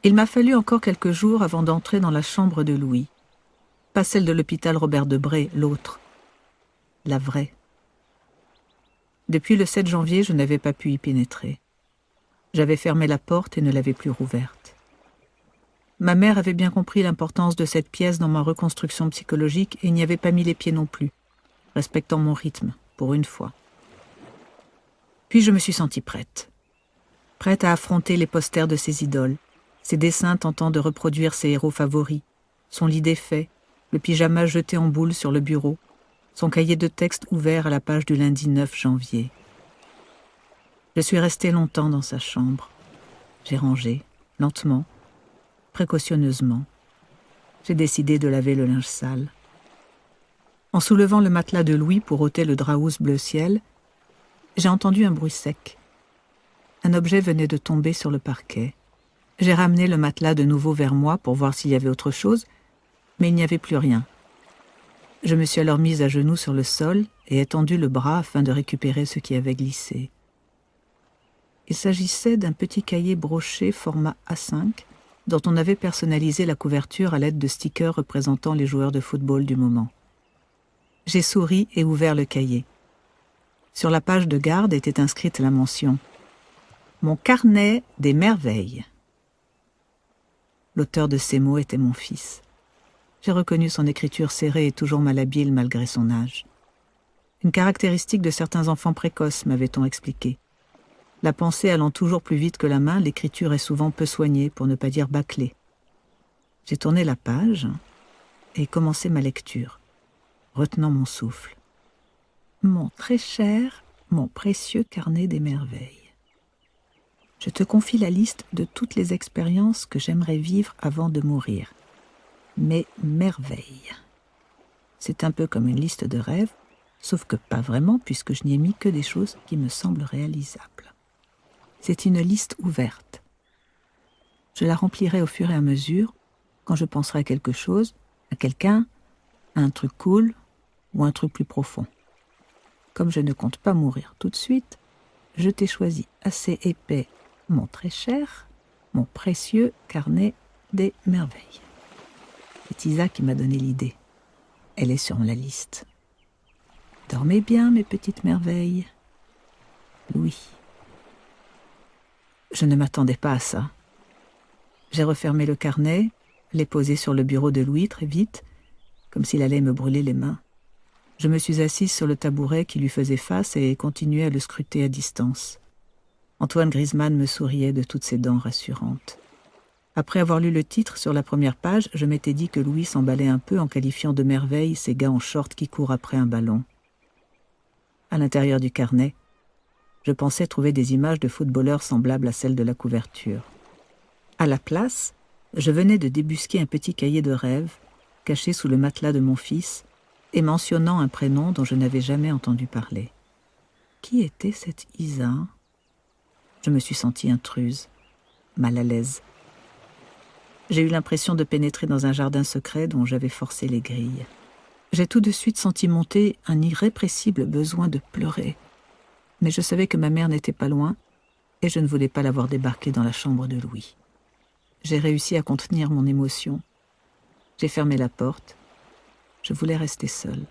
Il m'a fallu encore quelques jours avant d'entrer dans la chambre de Louis. Pas celle de l'hôpital Robert-Debré, l'autre. La vraie. Depuis le 7 janvier, je n'avais pas pu y pénétrer. J'avais fermé la porte et ne l'avais plus rouverte. Ma mère avait bien compris l'importance de cette pièce dans ma reconstruction psychologique et n'y avait pas mis les pieds non plus, respectant mon rythme, pour une fois. Puis je me suis sentie prête. Prête à affronter les posters de ses idoles, ses dessins tentant de reproduire ses héros favoris, son lit défait, le pyjama jeté en boule sur le bureau, son cahier de texte ouvert à la page du lundi 9 janvier. Je suis restée longtemps dans sa chambre. J'ai rangé, lentement, précautionneusement. J'ai décidé de laver le linge sale. En soulevant le matelas de Louis pour ôter le drap housse bleu ciel, j'ai entendu un bruit sec. Un objet venait de tomber sur le parquet. J'ai ramené le matelas de nouveau vers moi pour voir s'il y avait autre chose, mais il n'y avait plus rien. Je me suis alors mise à genoux sur le sol et étendu le bras afin de récupérer ce qui avait glissé. Il s'agissait d'un petit cahier broché format A5 dont on avait personnalisé la couverture à l'aide de stickers représentant les joueurs de football du moment. J'ai souri et ouvert le cahier. Sur la page de garde était inscrite la mention « Mon carnet des merveilles ». L'auteur de ces mots était mon fils. J'ai reconnu son écriture serrée et toujours malhabile malgré son âge. Une caractéristique de certains enfants précoces, m'avait-on expliqué. La pensée allant toujours plus vite que la main, l'écriture est souvent peu soignée, pour ne pas dire bâclée. J'ai tourné la page et commencé ma lecture, retenant mon souffle. Mon très cher, mon précieux carnet des merveilles. Je te confie la liste de toutes les expériences que j'aimerais vivre avant de mourir. Mes merveilles. C'est un peu comme une liste de rêves, sauf que pas vraiment, puisque je n'y ai mis que des choses qui me semblent réalisables. C'est une liste ouverte. Je la remplirai au fur et à mesure, quand je penserai à quelque chose, à quelqu'un, à un truc cool ou un truc plus profond. Comme je ne compte pas mourir tout de suite, je t'ai choisi assez épais, mon très cher, mon précieux carnet des merveilles. C'est Isa qui m'a donné l'idée. Elle est sur la liste. Dormez bien, mes petites merveilles. Louis. Je ne m'attendais pas à ça. J'ai refermé le carnet, l'ai posé sur le bureau de Louis très vite, comme s'il allait me brûler les mains. Je me suis assise sur le tabouret qui lui faisait face et continuais à le scruter à distance. Antoine Griezmann me souriait de toutes ses dents rassurantes. Après avoir lu le titre sur la première page, je m'étais dit que Louis s'emballait un peu en qualifiant de merveille ces gars en short qui courent après un ballon. À l'intérieur du carnet, je pensais trouver des images de footballeurs semblables à celles de la couverture. À la place, je venais de débusquer un petit cahier de rêve, caché sous le matelas de mon fils, et mentionnant un prénom dont je n'avais jamais entendu parler. Qui était cette Isa ? Je me suis sentie intruse, mal à l'aise. J'ai eu l'impression de pénétrer dans un jardin secret dont j'avais forcé les grilles. J'ai tout de suite senti monter un irrépressible besoin de pleurer. Mais je savais que ma mère n'était pas loin et je ne voulais pas l'avoir débarquée dans la chambre de Louis. J'ai réussi à contenir mon émotion. J'ai fermé la porte. Je voulais rester seule.